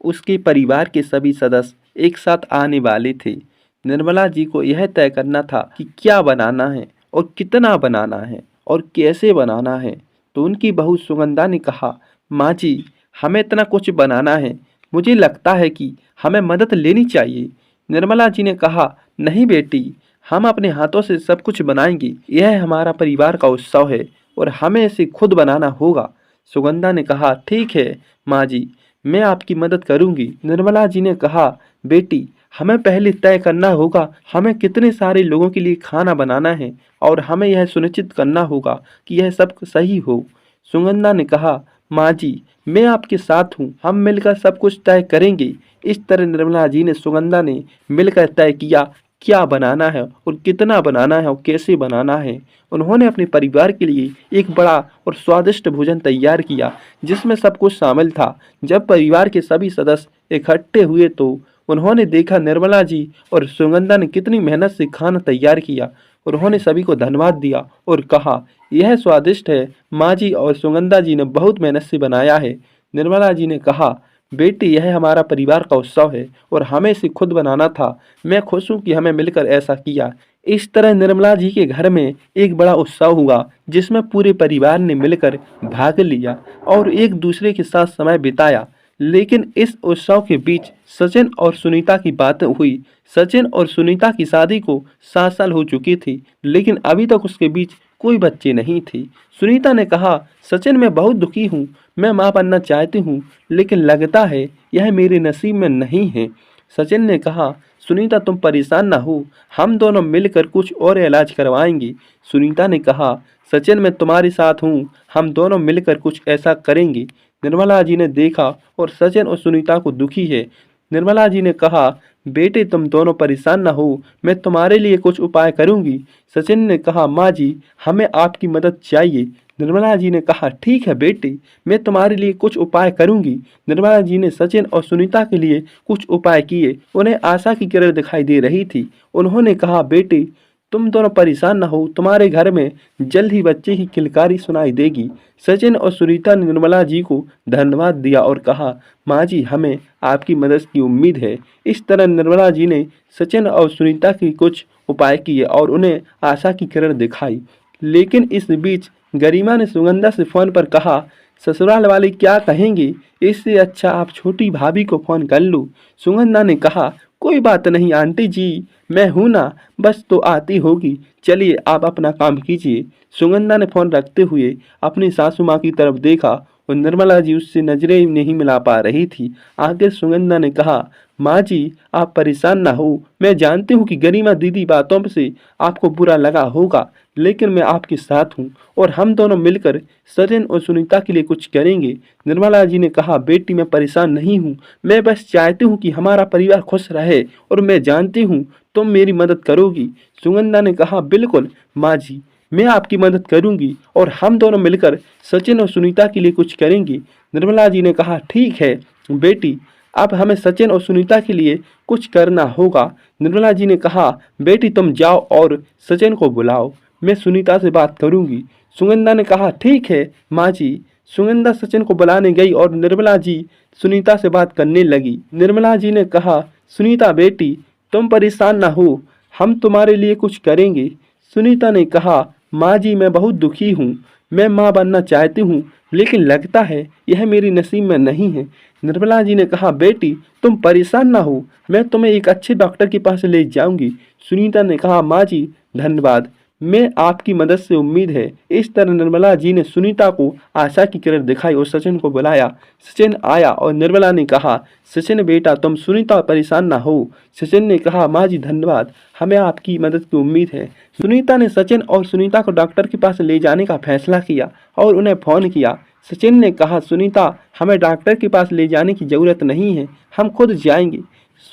उसके परिवार के सभी सदस्य एक साथ आने वाले थे। निर्मला जी को यह तय करना था कि क्या बनाना है और कितना बनाना है और कैसे बनाना है। तो उनकी बहू सुगंधा ने कहा, माँ जी, हमें इतना कुछ बनाना है, मुझे लगता है कि हमें मदद लेनी चाहिए। निर्मला जी ने कहा, नहीं बेटी, हम अपने हाथों से सब कुछ बनाएंगे। यह हमारा परिवार का उत्सव है और हमें इसे खुद बनाना होगा। सुगंधा ने कहा, ठीक है माँ जी, मैं आपकी मदद करूंगी। निर्मला जी ने कहा, बेटी, हमें पहले तय करना होगा हमें कितने सारे लोगों के लिए खाना बनाना है और हमें यह सुनिश्चित करना होगा कि यह सब सही हो। सुगंधा ने कहा, माँ जी, मैं आपके साथ हूँ, हम मिलकर सब कुछ तय करेंगे। इस तरह निर्मला जी ने सुगंधा ने मिलकर तय किया क्या बनाना है और कितना बनाना है और कैसे बनाना है। उन्होंने अपने परिवार के लिए एक बड़ा और स्वादिष्ट भोजन तैयार किया जिसमें सब कुछ शामिल था। जब परिवार के सभी सदस्य इकट्ठे हुए तो उन्होंने देखा निर्मला जी और सुगंधा ने कितनी मेहनत से खाना तैयार किया। उन्होंने सभी को धन्यवाद दिया और कहा, यह स्वादिष्ट है माँ जी, और सुगंधा जी ने बहुत मेहनत से बनाया है। निर्मला जी ने कहा, बेटी, यह हमारा परिवार का उत्सव है और हमें इसे खुद बनाना था। मैं खुश हूँ कि हमें मिलकर ऐसा किया। इस तरह निर्मला जी के घर में एक बड़ा उत्सव हुआ जिसमें पूरे परिवार ने मिलकर भाग लिया और एक दूसरे के साथ समय बिताया। लेकिन इस उत्सव के बीच सचिन और सुनीता की बात हुई। सचिन और सुनीता की शादी को 7 साल हो चुकी थी, लेकिन अभी तक उसके बीच कोई बच्चे नहीं थे। सुनीता ने कहा, सचिन, मैं बहुत दुखी हूँ, मैं माँ बनना चाहती हूँ, लेकिन लगता है यह मेरे नसीब में नहीं है। सचिन ने कहा, सुनीता, तुम परेशान ना हो, हम दोनों मिलकर कुछ और इलाज करवाएंगे। सुनीता ने कहा, सचिन, मैं तुम्हारे साथ हूँ, हम दोनों मिलकर कुछ ऐसा करेंगे। निर्मला जी ने देखा और सचिन और सुनीता को दुखी है। निर्मला जी ने कहा, बेटे, तुम दोनों परेशान ना हो, मैं तुम्हारे लिए कुछ उपाय करूंगी। सचिन ने कहा, माँ जी, हमें आपकी मदद चाहिए। निर्मला जी ने कहा, ठीक है बेटी, मैं तुम्हारे लिए कुछ उपाय करूंगी। निर्मला जी ने सचिन और सुनीता के लिए कुछ उपाय किए। उन्हें आशा की किरण दिखाई दे रही थी। उन्होंने कहा, बेटी, तुम दोनों परेशान न हो, तुम्हारे घर में जल्द ही बच्चे की किलकारी सुनाई देगी। सचिन और सुनीता ने निर्मला जी को धन्यवाद दिया और कहा, माँ जी, हमें आपकी मदद की उम्मीद है। इस तरह निर्मला जी ने सचिन और सुनीता की कुछ उपाय किए और उन्हें आशा की किरण दिखाई। लेकिन इस बीच गरिमा ने सुगंधा से फोन पर कहा, ससुराल वाले क्या कहेंगे, इससे अच्छा आप छोटी भाभी को फोन कर लो। सुगंधा ने कहा, कोई बात नहीं आंटी जी, मैं हूं ना, बस तो आती होगी, चलिए आप अपना काम कीजिए। सुगंधा ने फोन रखते हुए अपनी सासू माँ की तरफ देखा और निर्मला जी उससे नजरें नहीं मिला पा रही थी। आगे सुगंधा ने कहा, माँ जी, आप परेशान ना हो, मैं जानती हूँ कि गरिमा दीदी बातों से आपको बुरा लगा होगा, लेकिन मैं आपके साथ हूँ और हम दोनों मिलकर सचिन और सुनीता के लिए कुछ करेंगे। निर्मला जी ने कहा, बेटी, मैं परेशान नहीं हूँ, मैं बस चाहती हूँ कि हमारा परिवार खुश रहे और मैं जानती हूँ तुम मेरी मदद करोगी। सुगंधा ने कहा, बिल्कुल माँ जी, मैं आपकी मदद करूंगी और हम दोनों मिलकर सचिन और सुनीता के लिए कुछ करेंगे। निर्मला जी ने कहा, ठीक है बेटी, अब हमें सचिन और सुनीता के लिए कुछ करना होगा। निर्मला जी ने कहा, बेटी, तुम जाओ और सचिन को बुलाओ, मैं सुनीता से बात करूंगी। सुगंधा ने कहा, ठीक है माँ जी। सुगंधा सचिन को बुलाने गई और निर्मला जी सुनीता से बात करने लगी। निर्मला जी ने कहा, सुनीता बेटी, तुम परेशान ना हो, हम तुम्हारे लिए कुछ करेंगे। सुनीता ने कहा, माँ जी, मैं बहुत दुखी हूँ, मैं माँ बनना चाहती हूँ, लेकिन लगता है यह मेरी नसीब में नहीं है। निर्मला जी ने कहा, बेटी, तुम परेशान ना हो, मैं तुम्हें एक अच्छे डॉक्टर के पास ले जाऊंगी। सुनीता ने कहा, माँ जी, धन्यवाद, मैं आपकी मदद से उम्मीद है। इस तरह निर्मला जी ने सुनीता को आशा की किरण दिखाई और सचिन को बुलाया। सचिन आया और निर्मला ने कहा, सचिन बेटा, तुम सुनीता परेशान ना हो। सचिन ने कहा, माँ जी, धन्यवाद, हमें आपकी मदद की उम्मीद है। सुनीता ने सचिन और सुनीता को डॉक्टर के पास ले जाने का फैसला किया और उन्हें फोन किया। सचिन ने कहा, सुनीता, हमें डॉक्टर के पास ले जाने की जरूरत नहीं है, हम खुद जाएंगे।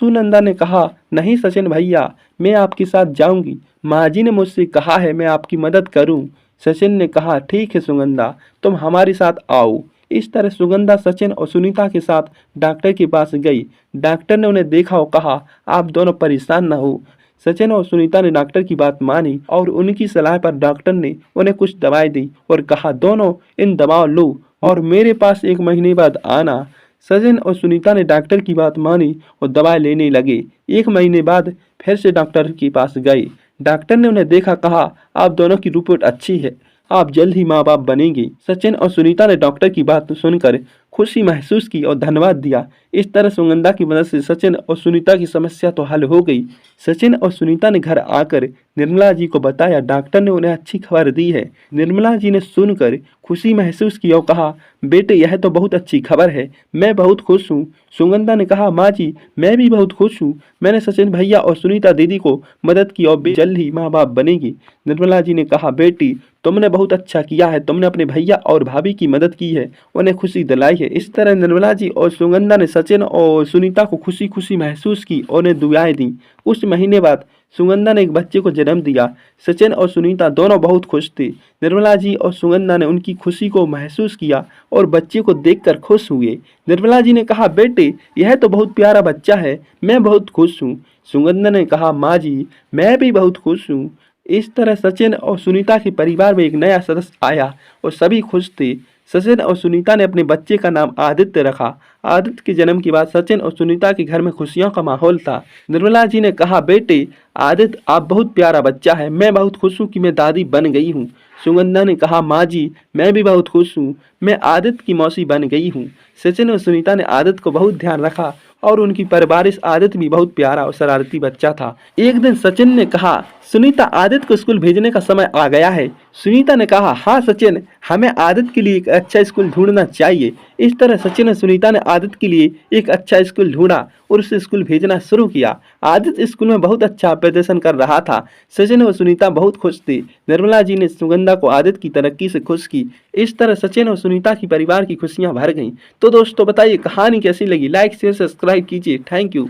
सुनंदा ने कहा, नहीं सचिन भैया, मैं आपके साथ जाऊंगी, माँ जी ने मुझसे कहा है मैं आपकी मदद करूं। सचिन ने कहा, ठीक है सुगंधा, तुम हमारे साथ आओ। इस तरह सुगंधा सचिन और सुनीता के साथ डॉक्टर के पास गई। डॉक्टर ने उन्हें देखा और कहा, आप दोनों परेशान न हो। सचिन और सुनीता ने डॉक्टर की बात मानी और उनकी सलाह पर डॉक्टर ने उन्हें कुछ दवाई दी और कहा, दोनों इन दवाओं लो और मेरे पास 1 महीने बाद आना। सचिन और सुनीता ने डॉक्टर की बात मानी और दवाई लेने लगे। 1 महीने बाद फिर से डॉक्टर के पास गए। डॉक्टर ने उन्हें देखा, कहा, आप दोनों की रिपोर्ट अच्छी है, आप जल्द ही माँ बाप बनेंगे। सचिन और सुनीता ने डॉक्टर की बात सुनकर खुशी महसूस की और धन्यवाद दिया। इस तरह सुगंधा की मदद से सचिन और सुनीता की समस्या तो हल हो गई। सचिन और सुनीता ने घर आकर निर्मला जी को बताया, डॉक्टर ने उन्हें अच्छी खबर दी है। निर्मला जी ने सुनकर खुशी महसूस की और कहा, बेटे यह तो बहुत अच्छी खबर है, मैं बहुत खुश हूँ। सुगंधा ने कहा, माँ जी मैं भी बहुत खुश हूँ, मैंने सचिन भैया और सुनीता दीदी को मदद की और वे जल्द ही माँ बाप बनेगी। निर्मला जी ने कहा, बेटी तुमने बहुत अच्छा किया है, तुमने अपने भैया और भाभी की मदद की है, उन्हें खुशी दिलाई है। इस तरह निर्मला जी और सुगंधा ने सचिन और सुनीता को खुशी खुशी महसूस की और उन्हें दुआएं दी। कुछ महीने बाद सुगंधा ने एक बच्चे को जन्म दिया। सचिन और सुनीता दोनों बहुत खुश थे। निर्मला जी और सुगंधा ने उनकी खुशी को महसूस किया और बच्चे को देखकर खुश हुए। निर्मला जी ने कहा, बेटे यह तो बहुत प्यारा बच्चा है, मैं बहुत खुश हूँ। सुगंधा ने कहा, माँ जी मैं भी बहुत खुश हूँ। इस तरह सचिन और सुनीता के परिवार में एक नया सदस्य आया और सभी खुश थे। सचिन और सुनीता ने अपने बच्चे का नाम आदित्य रखा। आदित्य के जन्म के बाद सचिन और सुनीता के घर में खुशियों का माहौल था। निर्मला जी ने कहा, बेटे आदित्य आप बहुत प्यारा बच्चा है, मैं बहुत खुश हूँ कि मैं दादी बन गई हूँ। सुगंधा ने कहा, माँ जी मैं भी बहुत खुश हूँ, मैं आदित्य की मौसी बन गई हूँ। सचिन और सुनीता ने आदित्य को बहुत ध्यान रखा और उनकी परवरिश आदित्य भी बहुत प्यारा और शरारती बच्चा था। एक दिन सचिन ने कहा, सुनीता आदित्य को स्कूल भेजने का समय आ गया है। सुनीता ने कहा, हाँ सचिन हमें आदित्य के लिए एक अच्छा स्कूल ढूंढना चाहिए। इस तरह सचिन और सुनीता ने आदित्य के लिए एक अच्छा स्कूल ढूंढा और उसे स्कूल भेजना शुरू किया। आदित्य स्कूल में बहुत अच्छा प्रदर्शन कर रहा था। सचिन और सुनीता बहुत खुश थे। निर्मला जी ने सुगंधा को आदित्य की तरक्की से खुश की। इस तरह सचिन और सुनीता की परिवार की खुशियां भर गईं। तो दोस्तों बताइए कहानी कैसी लगी, लाइक शेयर सब्सक्राइब कीजिए। Thank you.